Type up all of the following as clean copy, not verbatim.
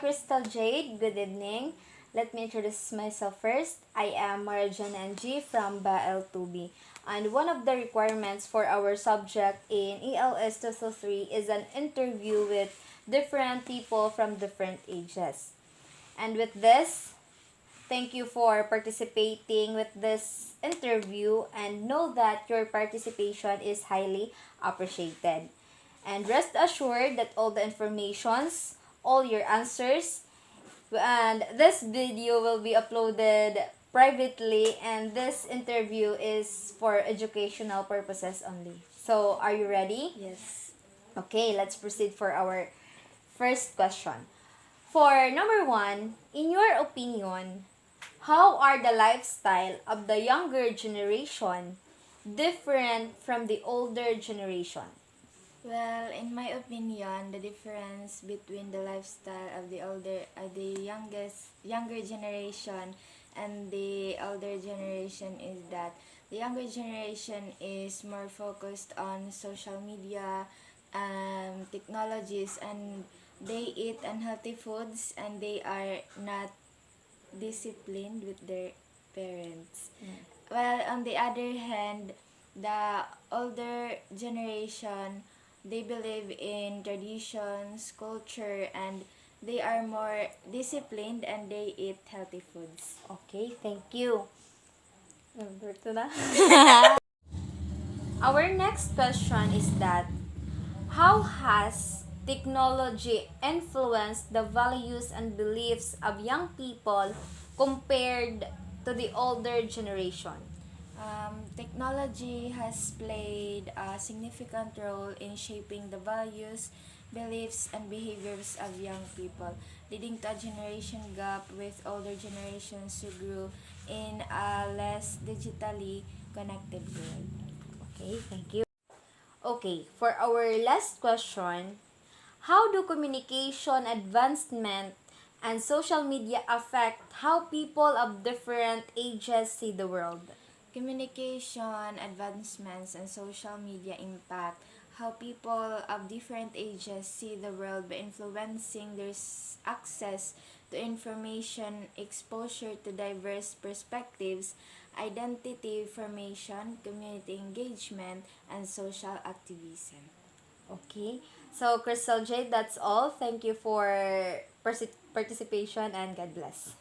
Crystal Jade. Good evening. Let me introduce myself first. I am Marjan NG from BAL2B. And one of the requirements for our subject in ELS 203 is an interview with different people from different ages. And with this, thank you for participating with this interview and know that your participation is highly appreciated. And rest assured that all the informations, all your answers, and this video will be uploaded privately, and this interview is for educational purposes only. So, are you ready? Yes. Okay, let's proceed for our first question. For number 1, in your opinion, how are the lifestyle of the younger generation different from the older generation? Well, in my opinion, the difference between the lifestyle of younger generation and the older generation is that the younger generation is more focused on social media, technologies, and they eat unhealthy foods and they are not disciplined with their parents. Well, on the other hand, the older generation, they believe in traditions, culture, and they are more disciplined and they eat healthy foods. Okay, thank you. Number 2 na. Our next question is that, how has technology influenced the values and beliefs of young people compared to the older generation? Technology has played a significant role in shaping the values, beliefs, and behaviors of young people, leading to a generation gap with older generations who grew in a less digitally connected world. Okay, thank you. Okay, for our last question, how do communication advancement and social media affect how people of different ages see the world? Communication advancements and social media impact how people of different ages see the world by influencing their access to information, exposure to diverse perspectives, identity formation, community engagement, and social activism. Okay, so Crystal Jade, that's all. Thank you for participation and God bless.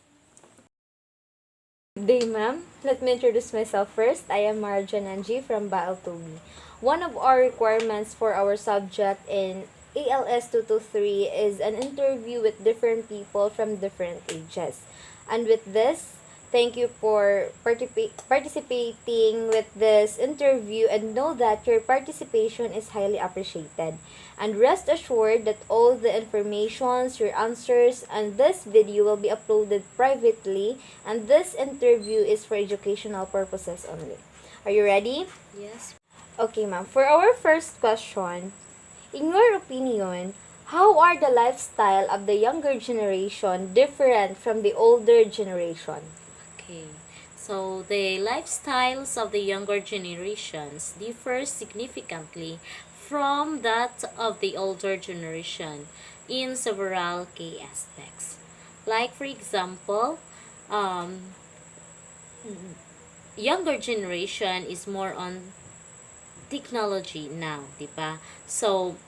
Good day, ma'am. Let me introduce myself first. I am Marjan Anji from BAL2B. One of our requirements for our subject in ALS 223 is an interview with different people from different ages. And with this, thank you for participating with this interview and know that your participation is highly appreciated. And rest assured that all the informations, your answers, and this video will be uploaded privately, and this interview is for educational purposes only. Are you ready? Yes. Okay, ma'am. For our first question, in your opinion, how are the lifestyle of the younger generation different from the older generation? Okay. So the lifestyles of the younger generations differ significantly from that of the older generation in several key aspects. Like for example, younger generation is more on technology now, di ba? So,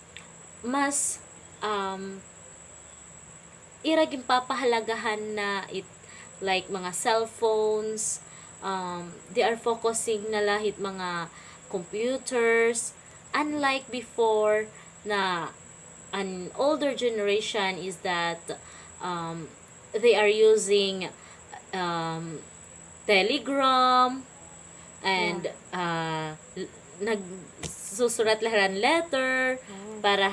mas iraging papahalagahan na like mga cellphones, they are focusing na lahit mga computers, unlike before na an older generation is that they are using Telegram and nagsusurat laharan letter para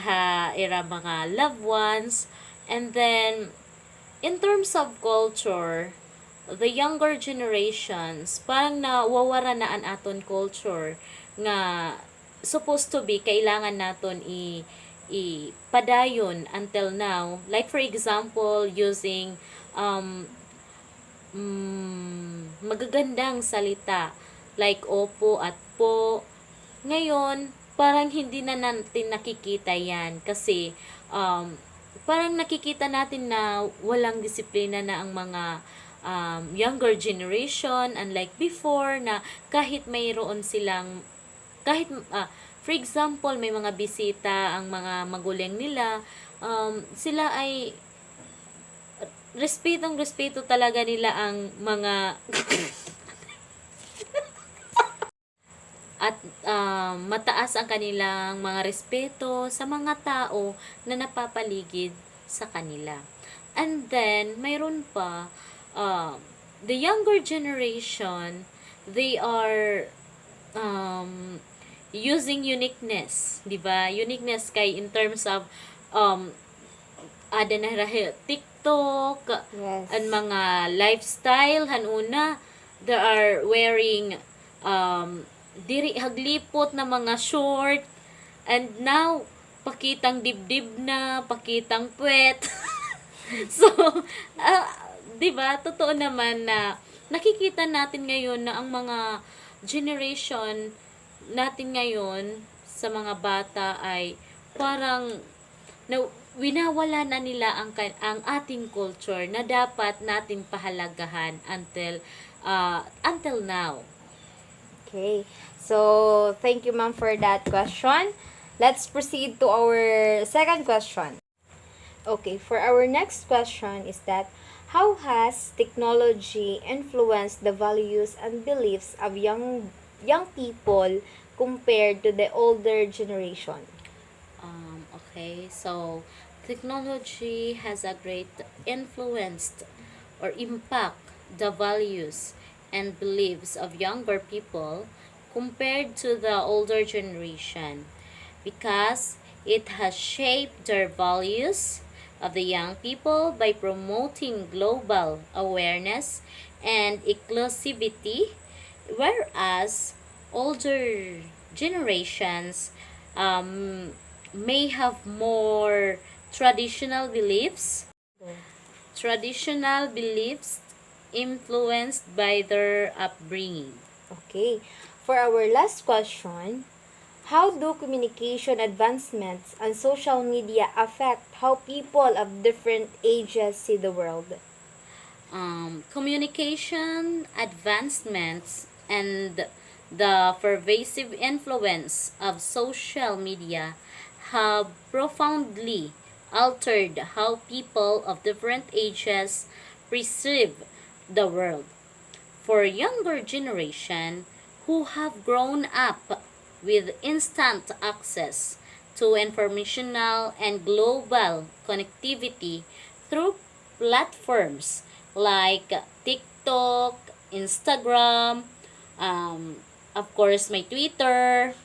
ira mga loved ones. And then in terms of culture, the younger generations parang nawawara na an aton culture nga supposed to be kailangan naton padayon until now, like for example using magagandang salita like opo at po. Ngayon parang hindi na natin nakikita yan kasi parang nakikita natin na walang disiplina na ang mga younger generation, unlike before na kahit mayroon silang kahit for example may mga bisita ang mga magulang nila, sila ay respeto talaga nila ang mga at mataas ang kanilang mga respeto sa mga tao na napapaligid sa kanila. And then, mayroon pa, the younger generation, they are using uniqueness, di ba? Uniqueness kay in terms of ada na rahi TikTok, Yes. and mga lifestyle hanuna, they are wearing diri haglipot na mga short, and now pakitang dibdib na, pakitang puwet. So, 'di ba? Totoo naman na nakikita natin ngayon na ang mga generation natin ngayon sa mga bata ay parang na winawala na nila ang ating culture na dapat natin pahalagahan until now. Okay. So, thank you, ma'am, for that question. Let's proceed to our second question. Okay, for our next question is that how has technology influenced the values and beliefs of young people compared to the older generation? Okay, so technology has a great influence or impact the values and beliefs of younger people compared to the older generation because it has shaped their values of the young people by promoting global awareness and inclusivity, whereas older generations may have more traditional beliefs influenced by their upbringing. Okay. For our last question, how do communication advancements and social media affect how people of different ages see the world? Communication advancements and the pervasive influence of social media have profoundly altered how people of different ages perceive the world. For younger generation who have grown up with instant access to informational and global connectivity through platforms like TikTok, Instagram, of course my Twitter,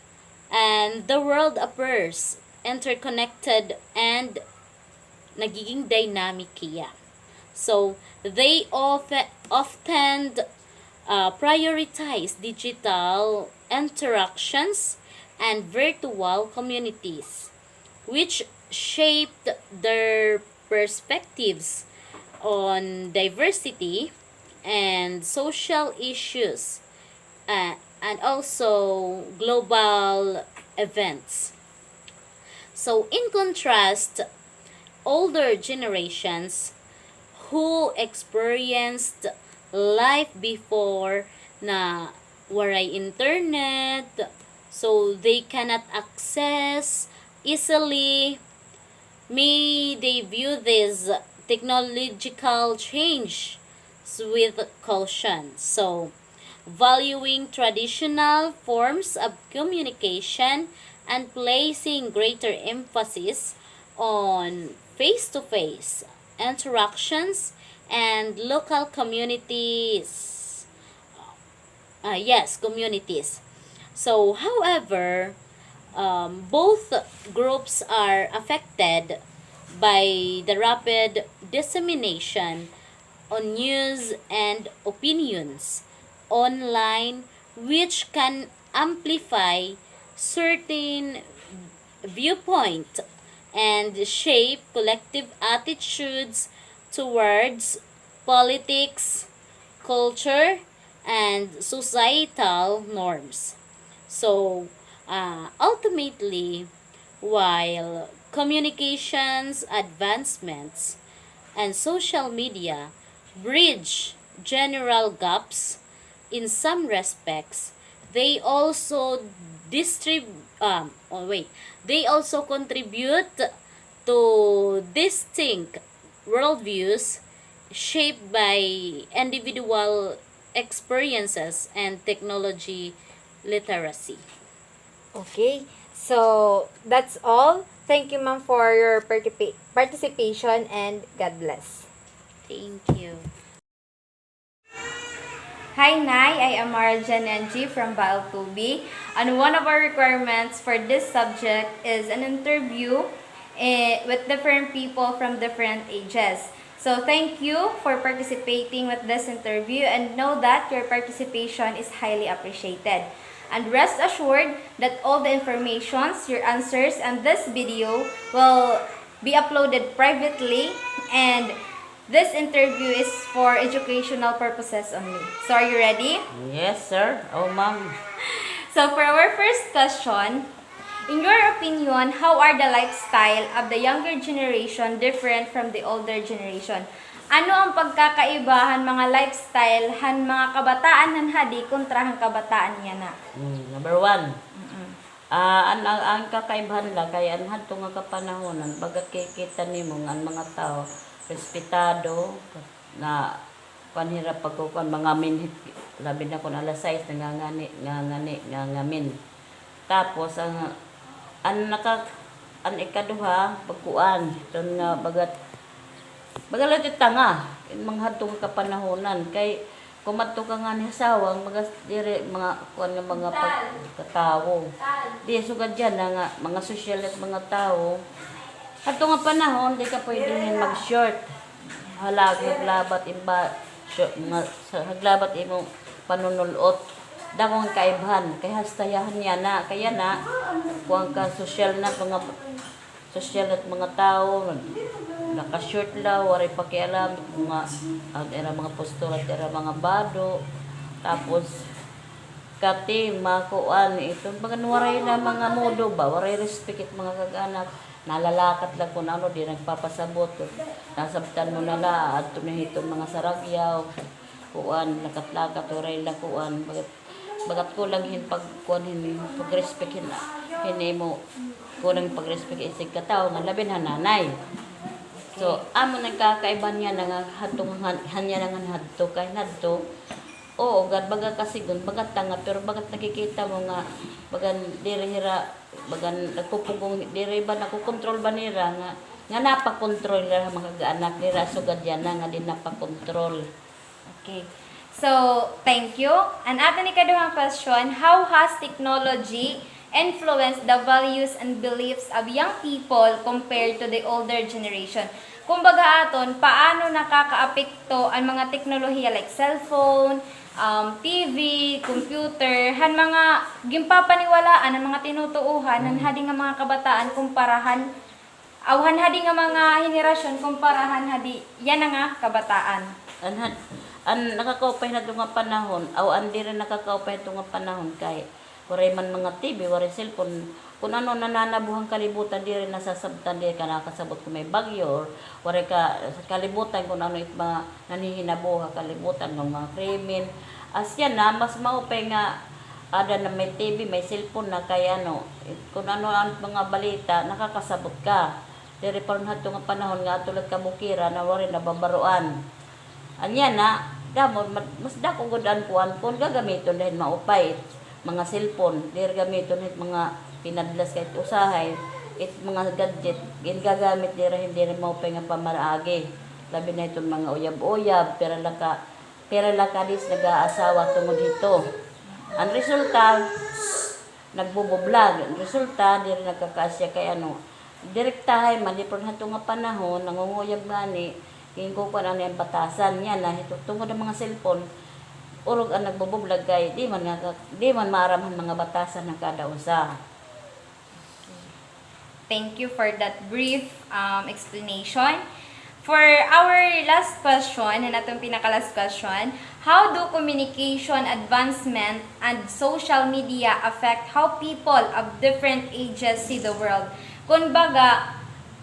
and the world appears interconnected and nagiging dynamic kaya. So, they often prioritize digital interactions and virtual communities, which shaped their perspectives on diversity and social issues, and also global events. So, in contrast, older generations who experienced life before na waray internet, so they cannot access easily, may they view this technological change with caution. So, valuing traditional forms of communication and placing greater emphasis on face-to-face interactions and local communities. Communities. So, however, both groups are affected by the rapid dissemination on news and opinions online, which can amplify certain viewpoint and shape collective attitudes towards politics, culture, and societal norms. So, ultimately, while communications advancements, and social media bridge general gaps in some respects. They also they also contribute to distinct worldviews shaped by individual experiences and technology literacy. Okay. So, that's all. Thank you, ma'am, for your participation, and God bless. Thank you. Hi, Nay. I am Marajan NG from Baal 2B. And one of our requirements for this subject is an interview with different people from different ages. So thank you for participating with this interview, and know that your participation is highly appreciated. And rest assured that all the informations, your answers, and this video will be uploaded privately, and this interview is for educational purposes only. So are you ready? Yes, sir. Oh, ma'am. So for our first question, in your opinion, how are the lifestyle of the younger generation different from the older generation? Ano ang pagkakaibahan mga lifestyle han mga kabataan han hadi kontra han kabataan niya na? Number one. Ang kakaibahan lang kay anhan to nga kapanahonan bagat kikita nimo nga ang mga tao respetado na panhirap pagkukuan mga minhit labi na kun alas 6 nangangamin. Tapos ang ikaduha pagkuan ton nga bagat bagalat tanga in mga hadtong kapanahonan kay kumadto ka nga ni hasawang dire mga kuan nga mga pagkatawo di sugad diyan nga mga social at mga tao hadto nga panahon di ka pwedeng mag-short haglabat imba haglabat imong panunulot dakong kaibahan kay hastayahan niya na kaya na kuang ka social na mga social at mga tao naka-short lang waray pakialam mga postura at mga bado tapos kati makuan ito mga waray na mga modo ba waray respect at mga kag-anak nalalakat lang kung ano di nagpapasabot nasabtan mo na la at tunahitong mga saragyaw kuan lakat-lakat waray lang kuan bagat ko lang hin pagkuan hin pag-respect hin mo kulang pag-respect isig katao nga labi na nanay. So amo nagkakaiba niya nga hatong hanya nga hadto kay nadto. Oo, gad baga kasigon bagat tanga pero bagat nakikita mo nga bagan diri hira bagan nagpupugong diri ba nakokontrol ba nira nga napakontrol nila mga anak nira sugad yan nga din napakontrol. Okay. So, thank you. And ato ni kaduhang question, how has technology influenced the values and beliefs of young people compared to the older generation? Kumbaga aton, paano nakakaapekto ang mga teknolohiya like cellphone, TV, computer, han mga gimpapaniwalaan ang mga tinutuuhan, han hadi nga mga kabataan kumparahan han hadi nga mga henerasyon kumparahan hadi yan nga kabataan. An nakakaupay na nga panahon an di rin nakakaupay nga panahon kay waray man mga TV waray cellphone kung ano nananabuhang kalibutan di rin nasasabtan di ka nakasabot kung may bagyo or waray ka sa kalibutan kung ano mga nanihinabuha kalibutan ng mga krimen asya na mas maupay nga ada na may TV may cellphone na kay kung ano ang mga balita nakakasabot ka di rin parang hato nga panahon nga tulad ka bukira na waray nababaruan anya na damo mas dako gud an kuan kun gagamiton dahil maupay mga cellphone dir gamiton hit mga pinadlas kahit usahay it mga gadget ginagamit dira hindi rin maupay nga pamaraagi labi na itong mga uyab-uyab pera laka dis nag-aasawa tungod dito ang resulta nagbubublag ang resulta dir nagkakasya kay direktahay man di pron hato nga panahon nangunguyab gani kung ko ano yung batasan niya na tungkol ng mga cellphone urog ang nagbubublag kay di man maaraman mga batasan ng kada usa. Thank you for that brief explanation. For our last question, and atong pinaka-last question, how do communication advancement and social media affect how people of different ages see the world? Kung baga,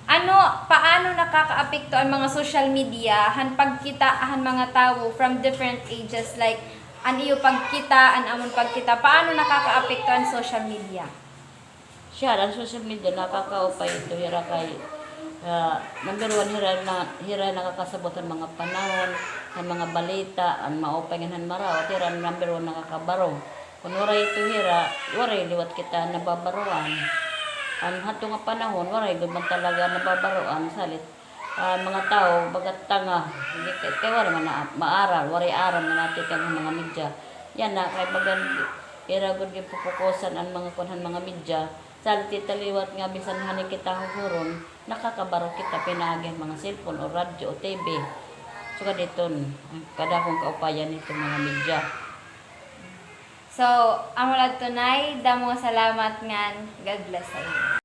paano nakakaapekto ang mga social media han pagkita han mga tawo from different ages, like an iyo pagkita, an amon pagkita, paano nakakaapekto ang social media? Siya, ang social media, nakakaupay ito, hira kay, number one, hira nakakasabot ang mga panahon, ang mga balita, ang maupay ng maraw, hira number one nakakabaro. Kung waray ito hira, waray liwat kita nababaruan. Ang hato nga panahon, waray gudman talaga nababaruan, salit. Mga tao, bagat tanga, hindi kaya waray man maaral, waray aral na natin ang mga media. Yan na, kay bagan, hira gud yung pupukusan ang mga kunhan mga media. Salit italiwat nga bisan hanin kita huron, nakakabaro kita pinagin mga cellphone o radyo o TV. So kaditon, kada kong kaupayan nito mga media. So, amulad tunay, damo salamat ngan. God bless sa inyo.